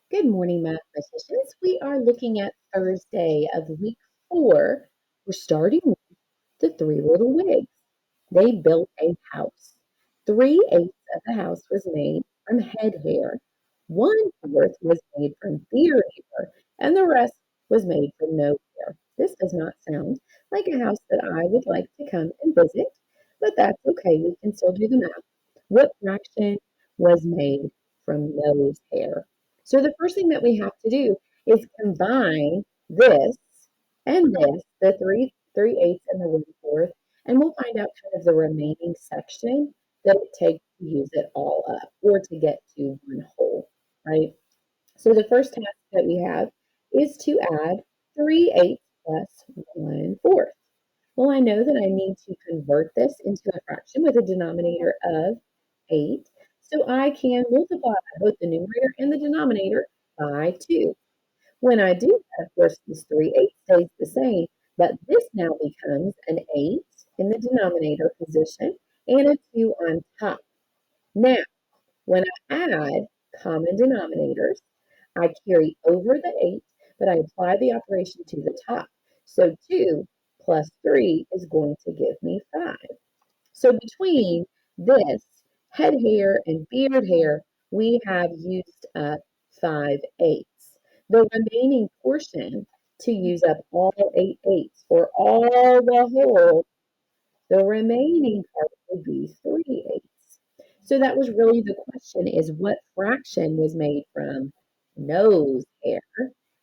Good morning, mathematicians. We are looking at Thursday of week 4. We're starting with the three little wigs. They built a house. 3/8 of the house was made from head hair, 1/4 was made from beard hair, and the rest was made from nose hair. This does not sound like a house that I would like to come and visit, but that's okay. We can still do the math. What fraction was made from nose hair? So the first thing that we have to do is combine this and this, the three eighths and the 1/4, and we'll find out kind of the remaining section that it takes to use it all up or to get to one whole, right? So the first task that we have is to add 3/8 plus 1/4. Well, I know that I need to convert this into a fraction with a denominator of 8. So I can multiply both the numerator and the denominator by 2. When I do that, of course, this 3/8 stays the same, but this now becomes an 8 in the denominator position and a 2 on top. Now, when I add common denominators, I carry over the 8, but I apply the operation to the top. So 2 plus 3 is going to give me 5. So between this head hair and beard hair, we have used up 5/8. The remaining portion to use up all 8/8 or all the whole, the remaining part would be 3/8. So that was really the question, is what fraction was made from nose hair?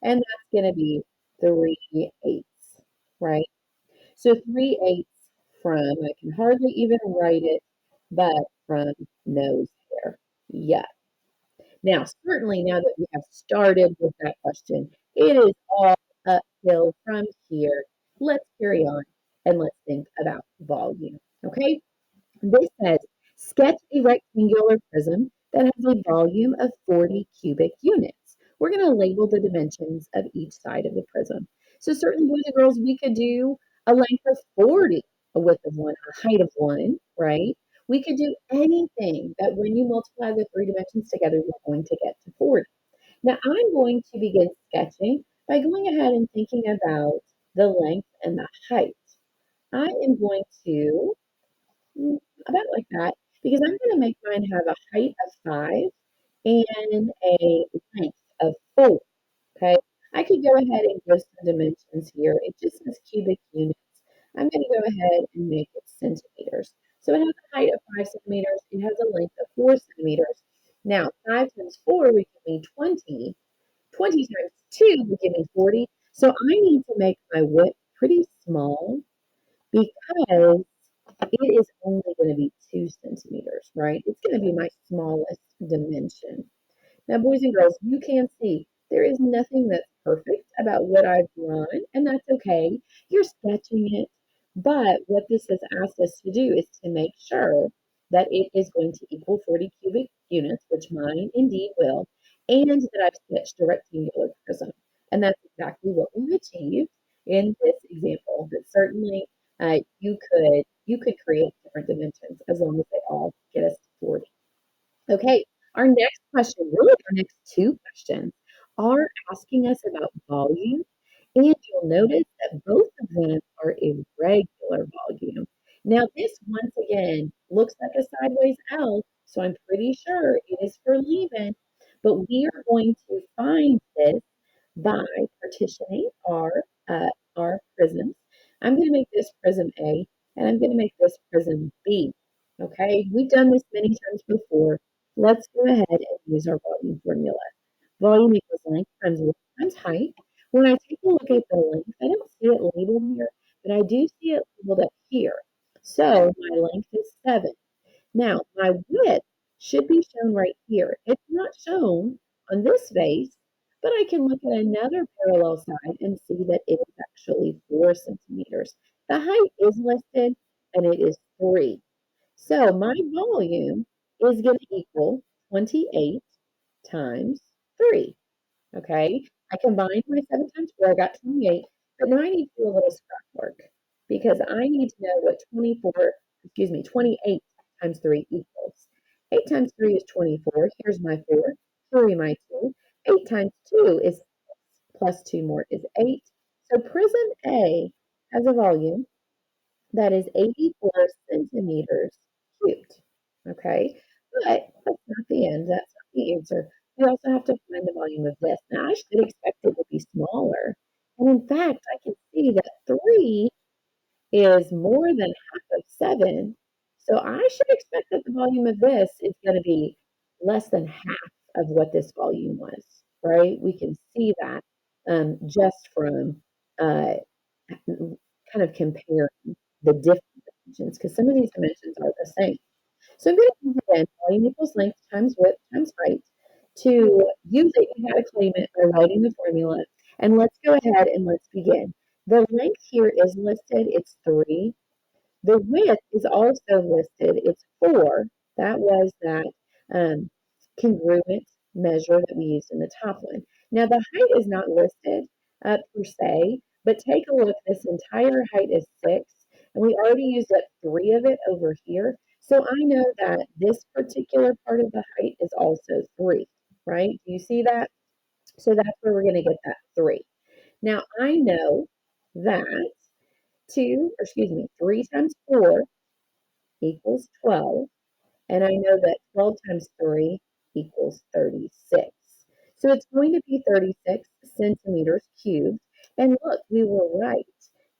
And that's going to be 3/8, right? So 3/8 from, I can hardly even write it, but from nose hair. Yeah. Now, certainly now that we have started with that question, it is all uphill from here. Let's carry on and let's think about volume. Okay? This says, sketch a rectangular prism that has a volume of 40 cubic units. We're going to label the dimensions of each side of the prism. So certain boys and girls, we could do a length of 40, a width of 1, a height of 1, right? We could do anything that when you multiply the three dimensions together, you're going to get to 40. Now I'm going to begin sketching by going ahead and thinking about the length and the height. I am going to about like that, because I'm going to make mine have a height of 5 and a length of 4. Okay, I could go ahead and give some dimensions here. It just says cubic units. I'm going to go ahead and make it centimeters. So it has a height of 5 centimeters. It has a length of 4 centimeters. Now, 5 times 4 would give me 20. 20 times 2 would give me 40. So I need to make my width pretty small because it is only going to be 2 centimeters, right? It's going to be my smallest dimension. Now, boys and girls, you can see there is nothing that's perfect about what I've drawn, and that's okay. You're sketching it. But what this has asked us to do is to make sure that it is going to equal 40 cubic units, which mine indeed will, and that I've sketched a rectangular prism. And that's exactly what we've achieved in this example. But certainly you could create different dimensions as long as they all get us to 40. Okay, our next question, really our next two questions, are asking us about volume, and you'll notice that both of them are irregular volume. Now, this once again looks like a sideways L, so I'm pretty sure it is for Lehman, but we are going to find this by partitioning our prisms. I'm going to make this prism A, and I'm going to make this prism B. Okay, we've done this many times before. Let's go ahead and use our volume formula. Volume equals length times width times height. When I take a look at the length, I don't see it labeled here, but I do see it labeled up here. So my length is 7. Now, my width should be shown right here. It's not shown on this vase, but I can look at another parallel side and see that it is actually 4 centimeters. The height is listed, and it is 3. So my volume is going to equal 28 times 3. Okay, I combined my 7 times 4, I got 28, but now I need to do a little scrap work because I need to know what 28 times 3 equals. 8 times 3 is 24. Here's my 4. Carry my 2. 8 times 2 is 6, plus 2 more is 8. So prism A has a volume that is 84 centimeters cubed. Okay, but that's not the end. That's not the answer. We also have to find the volume of this. Now, I should expect it to be smaller. And in fact, I can see that 3 is more than half of 7. So I should expect that the volume of this is going to be less than half of what this volume was, right? We can see that just from uh, kind of comparing the different dimensions, because some of these dimensions are the same. So I'm going to use again volume equals length times width times height to use it. You got to claim it by writing the formula. And let's go ahead and let's begin. The length here is listed, it's 3. The width is also listed, it's 4. That was that um, congruent measure that we used in the top one. Now the height is not listed per se, but take a look, this entire height is 6, and we already used up 3 of it over here. So I know that this particular part of the height is also 3, right? Do you see that? So that's where we're going to get that 3. Now I know that 3 times 4 equals 12. And I know that 12 times 3 equals 36. So it's going to be 36 centimeters cubed. And look, we were right.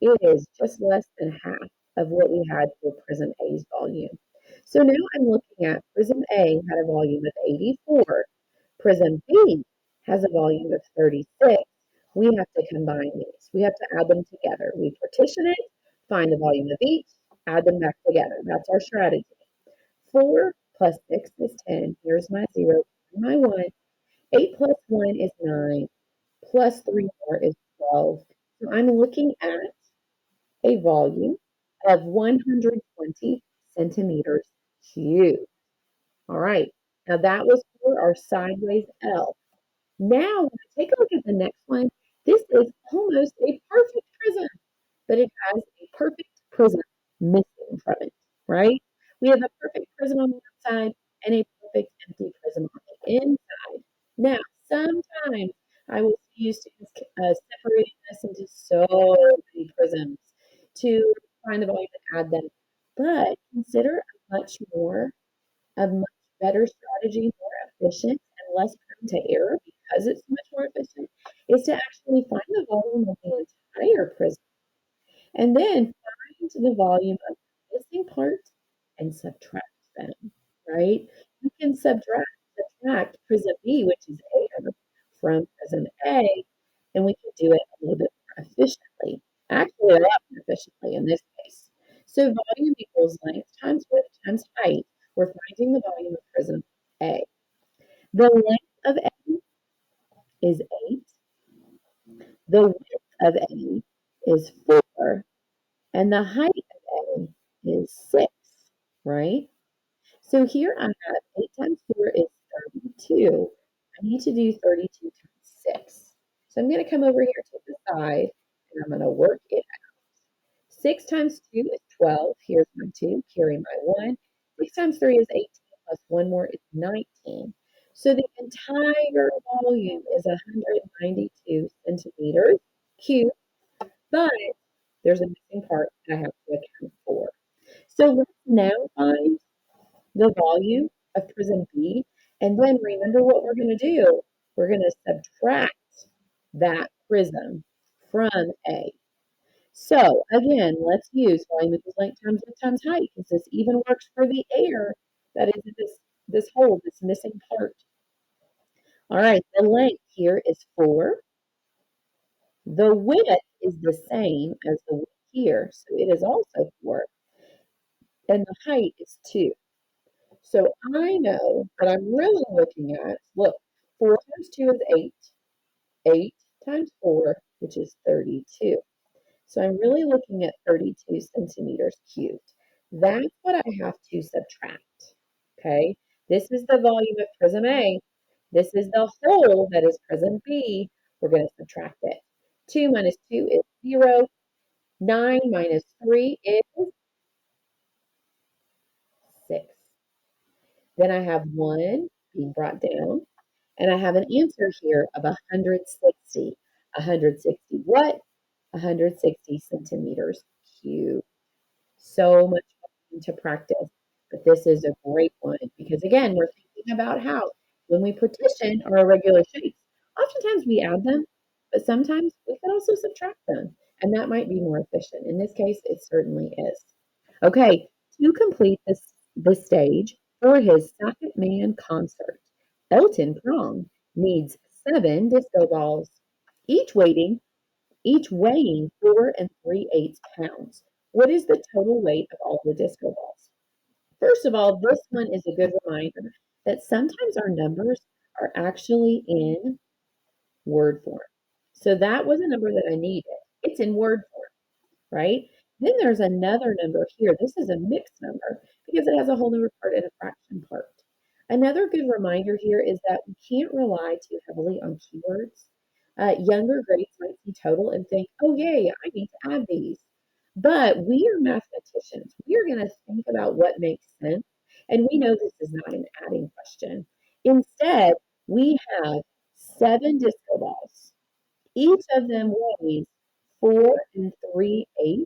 It is just less than half of what we had for prism A's volume. So now I'm looking at prism A had a volume of 84. Prism B has a volume of 36. We have to combine these. We have to add them together. We partition it, find the volume of each, add them back together. That's our strategy. 4 plus 6 is 10. Here's my 0, my 1. 8 plus 1 is 9. Plus 3 more is 12. So I'm looking at a volume of 120 centimeters cubed. All right. Now that was for our sideways L. Now, take a look at the next one. This is almost a perfect prism, but it has a perfect prism missing from it, right? We have a perfect prism on the outside and a perfect empty prism on the inside. Now, sometimes I will see you students separating this into so many prisms to find the volume and add them. But consider a much better strategy, more efficient and less prone to error because it's much more efficient, is to actually find the volume of the entire prism and then find the volume of the missing part and subtract them, right? You can subtract prism B, which is air, from prism A, and we can do it a little bit more efficiently. Actually, a lot more efficiently in this case. So volume equals length times width times height. We're finding the volume of prism A. The length of A is 8. The width of A is 4. And the height of A is 6, right? So here I have 8 times 4 is 32. I need to do 32 times 6. So I'm going to come over here to the side, and I'm going to work it out. 6 times 2 is 12. Here's my 2. Carry my 1. 6 times 3 is 18. Plus 1 more is 19. So the entire volume is 192 centimeters cubed, but there's a missing part that I have to account for. So let's now find the volume of prism B, and then remember what we're going to do. We're going to subtract that prism from A. So again, let's use volume equals length times width times height, because this even works for the air that is in this hole, this missing part. All right, the length here is 4. The width is the same as the width here, so it is also 4. And the height is 2. So I know that I'm really looking at, look, 4 times 2 is 8. 8 times 4, which is 32. So I'm really looking at 32 centimeters cubed. That's what I have to subtract. Okay, this is the volume of prism A. This is the hole that is prism B. We're going to subtract it. 2 minus 2 is 0. 9 minus 3 is 6. Then I have 1 being brought down. And I have an answer here of 160. 160 what? 160 centimeters cubed. So much fun to practice. But this is a great one because, again, we're thinking about how when we partition our irregular shapes, oftentimes we add them, but sometimes we can also subtract them. And that might be more efficient. In this case, it certainly is. Okay, to complete the stage for his Second Man concert, Elton Prong needs 7 disco balls, each weighting each weighing 4 3/8 pounds. What is the total weight of all the disco balls? First of all, this one is a good reminder that sometimes our numbers are actually in word form. So that was a number that I needed. It's in word form, right? Then there's another number here. This is a mixed number because it has a whole number part and a fraction part. Another good reminder here is that we can't rely too heavily on keywords. Younger grades might see total and think, oh, yay, I need to add these. But we are mathematicians. We are going to think about what makes sense. And we know this is not an adding question. Instead, we have 7 disco balls. Each of them weighs 4 3/8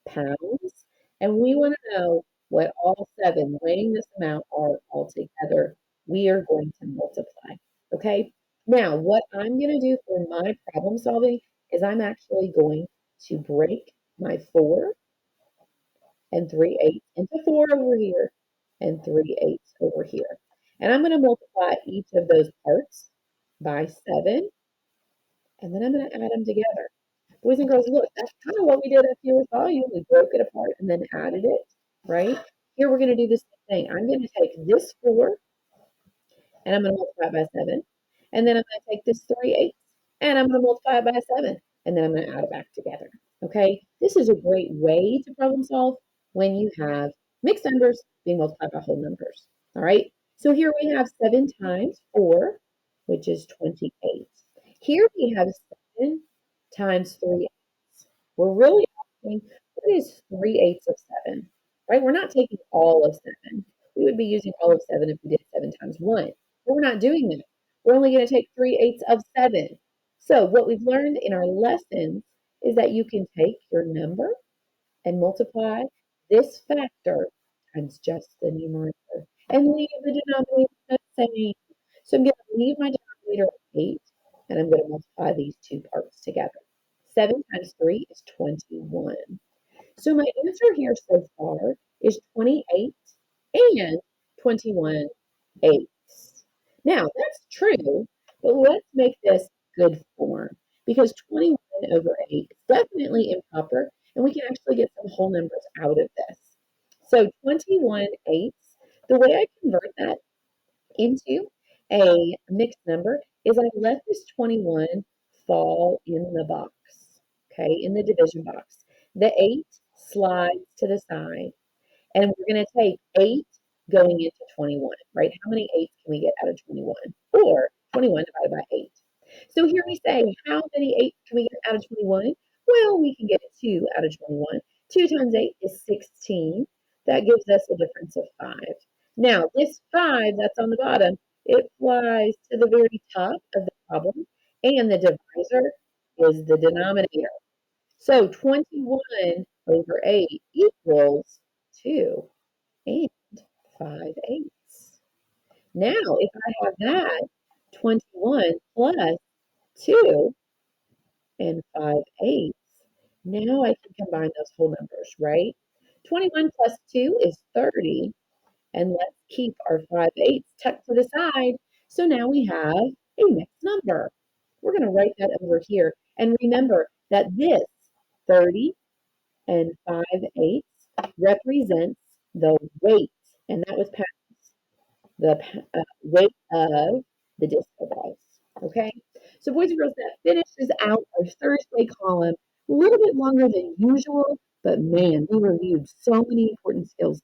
pounds. And we want to know what all 7 weighing this amount are altogether. We are going to multiply. Okay? Now, what I'm going to do for my problem solving is I'm actually going to break my 4 3/8 into 4 over here and 3/8 over here. And I'm going to multiply each of those parts by 7, and then I'm going to add them together. Boys and girls, look, that's kind of what we did up here with volume. We broke it apart and then added it, right? Here we're going to do the same thing. I'm going to take this 4 and I'm going to multiply it by 7. And then I'm going to take this 3/8 and I'm going to multiply it by 7. And then I'm going to add it back together. Okay? This is a great way to problem solve when you have mixed numbers being multiplied by whole numbers. All right? So here we have 7 times 4, which is 28. Here we have 7 times 3/8. We're really asking, what is 3/8 of 7? Right? We're not taking all of 7. We would be using all of 7 if we did 7 times 1. But we're not doing that. We're only going to take 3/8 of 7. So what we've learned in our lessons is that you can take your number and multiply this factor times just the numerator and leave the denominator the same. So I'm going to leave my denominator at 8 and I'm going to multiply these two parts together. 7 times 3 is 21. So my answer here so far is 28 and 21/8. Now, that's true, but let's make this good form because 21 over 8 is definitely improper, and we can actually get some whole numbers out of this. So 21/8, the way I convert that into a mixed number is I let this 21 fall in the box, okay, in the division box. The 8 slides to the side, and we're going to take 8 going into 21, right? How many 8s can we get out of 21? Or 21 divided by 8. So here we say, how many 8s can we get out of 21? Well, we can get 2 out of 21. 2 times 8 is 16. That gives us a difference of 5. Now, this 5 that's on the bottom, it flies to the very top of the problem, and the divisor is the denominator. So 21 over 8 equals 2 and 5/8. Now, if I have that, 21 plus 2 and 5/8, now I can combine those whole numbers, right? 21 plus 2 is 30, and let's keep our 5/8 tucked to the side. So now we have a mixed number. We're going to write that over here. And remember that this 30 and 5/8 represents the weight, and that was pounds, the weight of the disco balls. Okay, so boys and girls, that finishes out our Thursday column. A little bit longer than usual, but man, we reviewed so many important skills